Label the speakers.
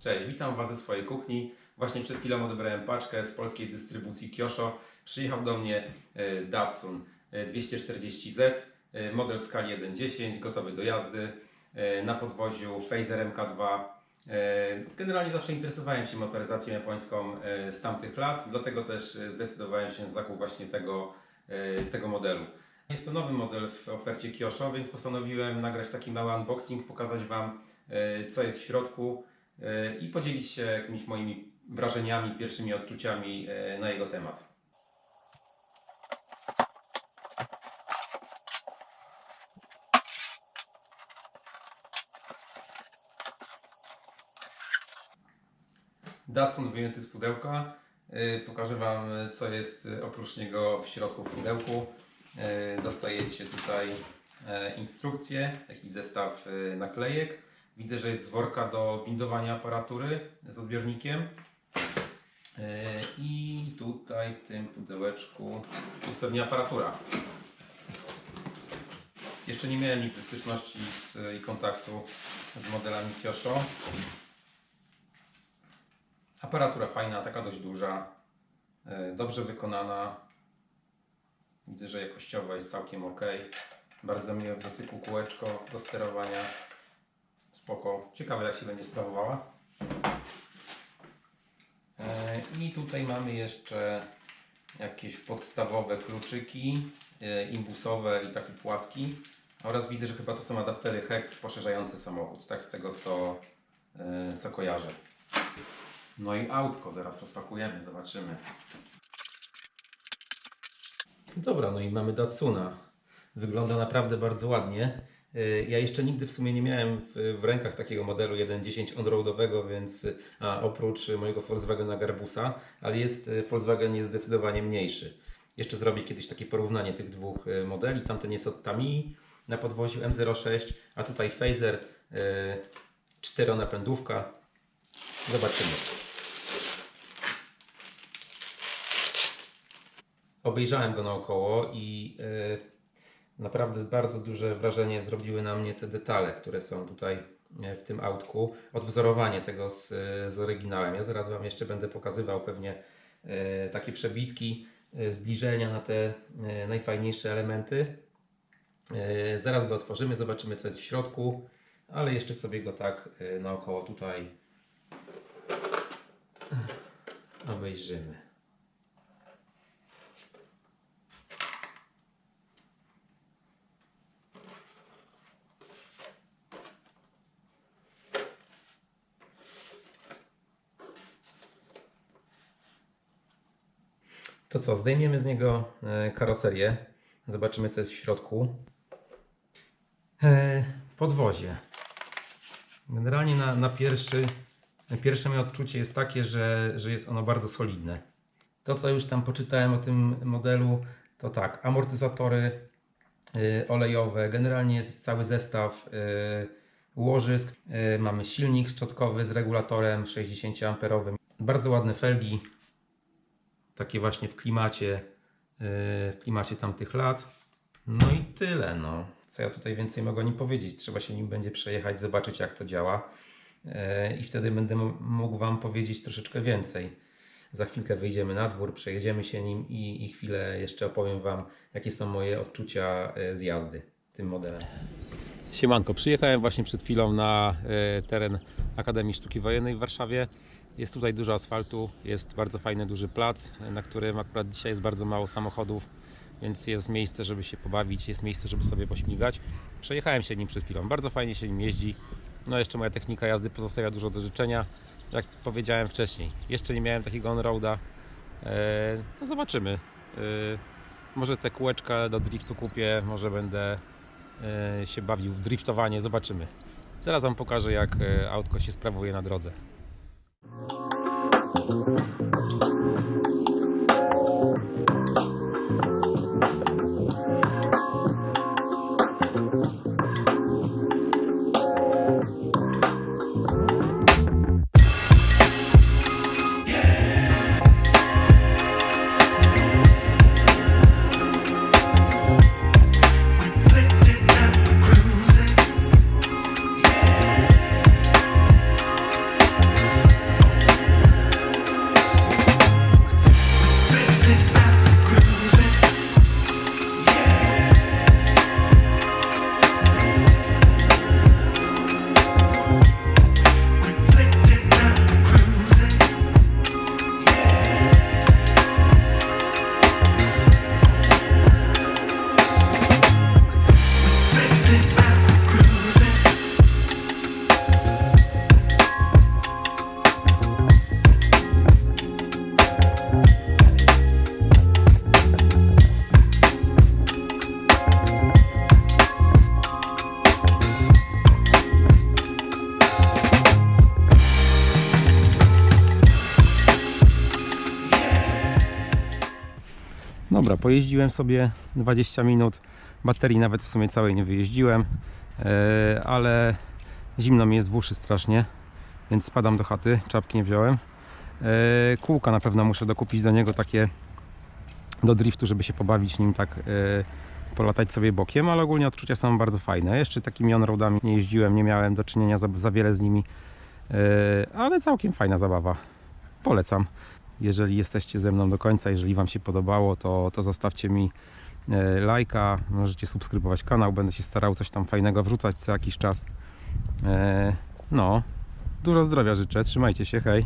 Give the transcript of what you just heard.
Speaker 1: Cześć, witam Was ze swojej kuchni. Właśnie przed chwilą odebrałem paczkę z polskiej dystrybucji Kyosho. Przyjechał do mnie Datsun 240Z, model w skali 1.10, gotowy do jazdy, na podwoziu Fazer MK2. Generalnie zawsze interesowałem się motoryzacją japońską z tamtych lat, dlatego też zdecydowałem się na zakup właśnie tego modelu. Jest to nowy model w ofercie Kyosho, więc postanowiłem nagrać taki mały unboxing, pokazać Wam co jest w środku i podzielić się jakimiś moimi wrażeniami, pierwszymi odczuciami na jego temat. Datsun wyjęty z pudełka. Pokażę Wam, co jest oprócz niego w środku w pudełku. Dostajecie tutaj instrukcję, jakiś zestaw naklejek. Widzę, że jest z worka do bindowania aparatury z odbiornikiem. I tutaj w tym pudełeczku jest pewnie aparatura. Jeszcze nie miałem nigdy styczności i kontaktu z modelami Kyosho. Aparatura fajna, taka dość duża, dobrze wykonana. Widzę, że jakościowo jest całkiem ok. Bardzo miłe w dotyku kółeczko do sterowania. Spoko. Ciekawe, jak się będzie sprawowała. I tutaj mamy jeszcze jakieś podstawowe kluczyki imbusowe i taki płaski. Oraz widzę, że chyba to są adaptery hex poszerzające samochód. Tak z tego co kojarzę. No i autko zaraz rozpakujemy, zobaczymy. Dobra, no i mamy Datsuna. Wygląda naprawdę bardzo ładnie. Ja jeszcze nigdy w sumie nie miałem w rękach takiego modelu 1.10 on-roadowego, więc oprócz mojego Volkswagena Garbusa, ale Volkswagen jest zdecydowanie mniejszy. Jeszcze zrobię kiedyś takie porównanie tych dwóch modeli. Tamten jest od Tamii na podwoziu M06, a tutaj Fazer 4-napędówka. Zobaczymy. Obejrzałem go naokoło i naprawdę bardzo duże wrażenie zrobiły na mnie te detale, które są tutaj w tym autku. Odwzorowanie tego z oryginałem. Ja zaraz Wam jeszcze będę pokazywał pewnie takie przebitki, zbliżenia na te najfajniejsze elementy. Zaraz go otworzymy, zobaczymy co jest w środku, ale jeszcze sobie go tak naokoło tutaj obejrzymy. To co, zdejmiemy z niego karoserię, zobaczymy co jest w środku. Podwozie. Generalnie na pierwsze moje odczucie jest takie, że jest ono bardzo solidne. To co już tam poczytałem o tym modelu, to tak, amortyzatory olejowe, generalnie jest cały zestaw łożysk. Mamy silnik szczotkowy z regulatorem 60A. Bardzo ładne felgi. Takie właśnie w klimacie tamtych lat. No i tyle. No. Co ja tutaj więcej mogę o nim powiedzieć? Trzeba się nim będzie przejechać, zobaczyć jak to działa. I wtedy będę mógł Wam powiedzieć troszeczkę więcej. Za chwilkę wyjdziemy na dwór, przejedziemy się nim i chwilę jeszcze opowiem Wam, jakie są moje odczucia z jazdy tym modelem. Siemanko, przyjechałem właśnie przed chwilą na teren Akademii Sztuki Wojennej w Warszawie. Jest tutaj dużo asfaltu, jest bardzo fajny, duży plac, na którym akurat dzisiaj jest bardzo mało samochodów, więc jest miejsce, żeby się pobawić, jest miejsce, żeby sobie pośmigać. Przejechałem się nim przed chwilą, bardzo fajnie się nim jeździ. No jeszcze moja technika jazdy pozostawia dużo do życzenia, jak powiedziałem wcześniej. Jeszcze nie miałem takiego on-roada. No zobaczymy. Może te kółeczka do driftu kupię, może będę się bawił w driftowanie, zobaczymy. Zaraz Wam pokażę, jak autko się sprawuje na drodze. Pojeździłem sobie 20 minut, baterii nawet w sumie całej nie wyjeździłem, ale zimno mi jest w uszy strasznie, więc spadam do chaty, czapki nie wziąłem. Kółka na pewno muszę dokupić do niego takie do driftu, żeby się pobawić nim tak, polatać sobie bokiem, ale ogólnie odczucia są bardzo fajne. Jeszcze takimi on-roadami nie jeździłem, nie miałem do czynienia za wiele z nimi, ale całkiem fajna zabawa. Polecam. Jeżeli jesteście ze mną do końca, jeżeli Wam się podobało, to zostawcie mi lajka, możecie subskrybować kanał, będę się starał coś tam fajnego wrzucać co jakiś czas. No, dużo zdrowia życzę, trzymajcie się, hej!